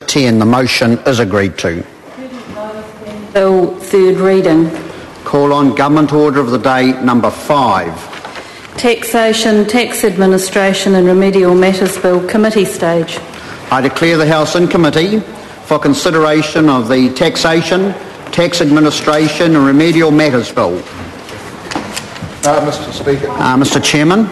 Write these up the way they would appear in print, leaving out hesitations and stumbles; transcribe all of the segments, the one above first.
10. The motion is agreed to. Bill, third reading. Call on Government Order of the Day number 5. Taxation, Tax Administration and Remedial Matters Bill, Committee stage. I declare the House in committee for consideration of the Taxation, Tax Administration and Remedial Matters Bill. Mr. Speaker. Mr. Chairman.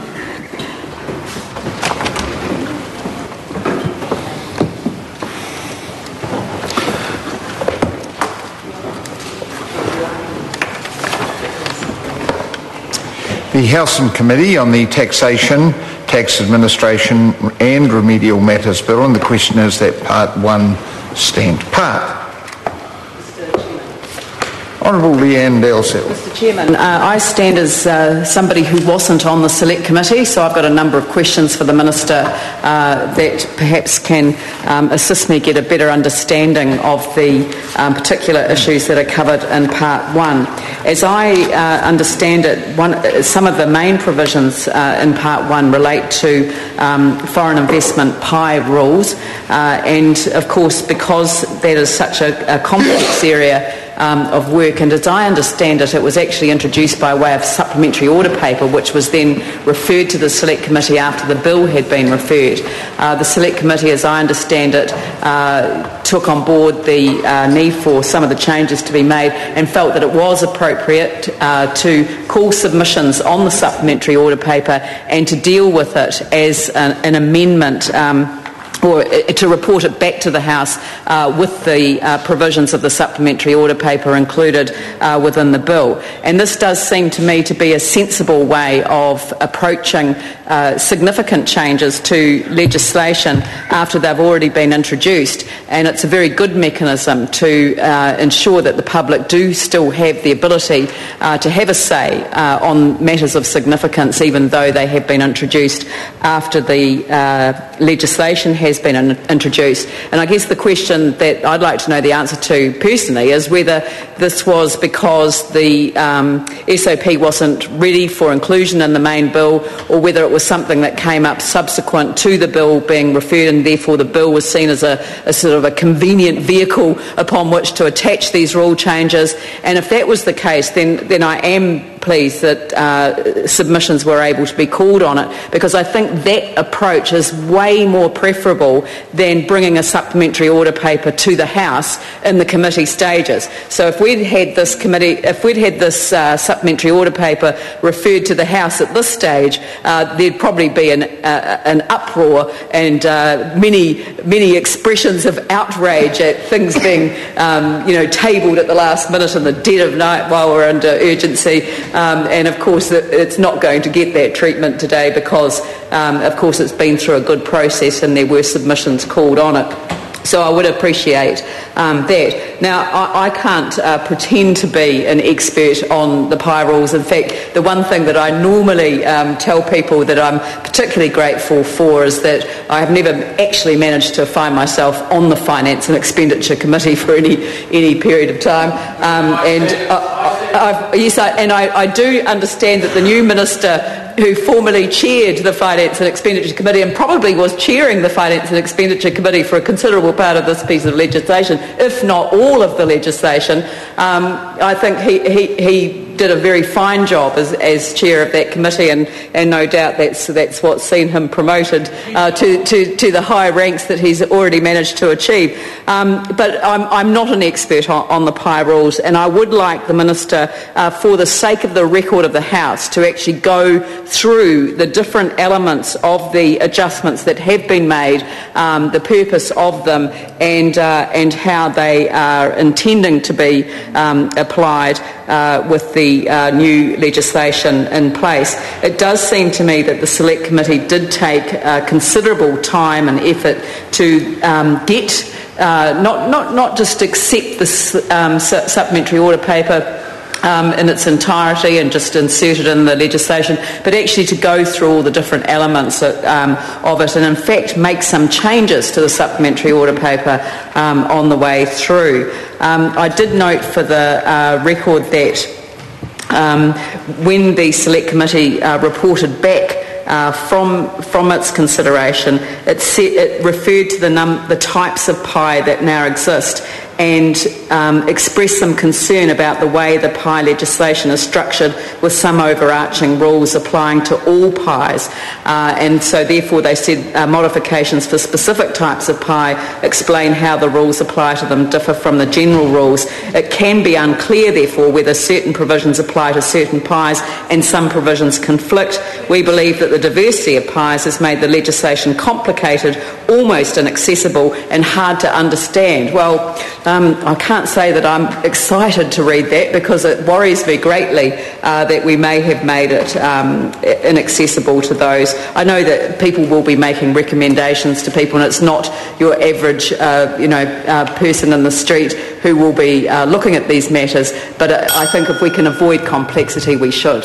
The House and Committee on the Taxation, Tax Administration and Remedial Matters Bill, and the question is that Part 1 stand part. Honourable Leanne Daleshill. Mr. Chairman, I stand as somebody who wasn't on the Select Committee, so I've got a number of questions for the Minister that perhaps can assist me get a better understanding of the particular issues that are covered in Part 1. As I understand it, some of the main provisions in Part 1 relate to foreign investment PI rules, and of course because that is such a complex area of work, and as I understand it, it was actually introduced by way of supplementary order paper, which was then referred to the Select Committee after the bill had been referred. The Select Committee, as I understand it, took on board the need for some of the changes to be made and felt that it was appropriate to call submissions on the supplementary order paper and to deal with it as an amendment or to report it back to the House with the provisions of the supplementary order paper included within the bill. And this does seem to me to be a sensible way of approaching significant changes to legislation after they've already been introduced, and it's a very good mechanism to ensure that the public do still have the ability to have a say on matters of significance, even though they have been introduced after the legislation has been introduced. And I guess the question that I'd like to know the answer to personally is whether this was because the SOP wasn't ready for inclusion in the main bill, or whether it was something that came up subsequent to the bill being referred, and therefore the bill was seen as a sort of a convenient vehicle upon which to attach these rule changes. And if that was the case, then I am pleased that submissions were able to be called on it, because I think that approach is way more preferable than bringing a supplementary order paper to the House in the committee stages. So if we'd had this supplementary order paper referred to the House at this stage, there'd probably be an uproar and many expressions of outrage at things being tabled at the last minute in the dead of night while we're under urgency. And of course it's not going to get that treatment today because of course it's been through a good process and there were submissions called on it. So I would appreciate that. Now, I can't pretend to be an expert on the PI rules. In fact, the one thing that I normally tell people that I'm particularly grateful for is that I have never actually managed to find myself on the Finance and Expenditure Committee for any period of time. I do understand that the new Minister who formerly chaired the Finance and Expenditure Committee and probably was chairing the Finance and Expenditure Committee for a considerable part of this piece of legislation, if not all of the legislation, I think he did a very fine job as chair of that committee, and no doubt that's what's seen him promoted to the high ranks that he's already managed to achieve. But I'm not an expert on the PI rules, and I would like the Minister, for the sake of the record of the House, to actually go through the different elements of the adjustments that have been made, the purpose of them, and how they are intending to be applied with the new legislation in place. It does seem to me that the Select Committee did take considerable time and effort to get not just accept this supplementary order paper in its entirety and just insert it in the legislation, but actually to go through all the different elements of it, and in fact make some changes to the supplementary order paper on the way through. I did note for the record that when the Select Committee reported back from its consideration, it referred to the types of pie that now exist, and expressed some concern about the way the pie legislation is structured, with some overarching rules applying to all pies. And so therefore they said modifications for specific types of pie explain how the rules apply to them differ from the general rules. It can be unclear therefore whether certain provisions apply to certain pies and some provisions conflict. We believe that the diversity of pies has made the legislation complicated, almost inaccessible and hard to understand. Well, I can't say that I'm excited to read that, because it worries me greatly that we may have made it inaccessible to those. I know that people will be making recommendations to people, and it's not your average person in the street who will be looking at these matters, but I think if we can avoid complexity, we should.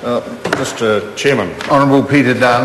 Mr. Chairman. Honourable Peter Dunn.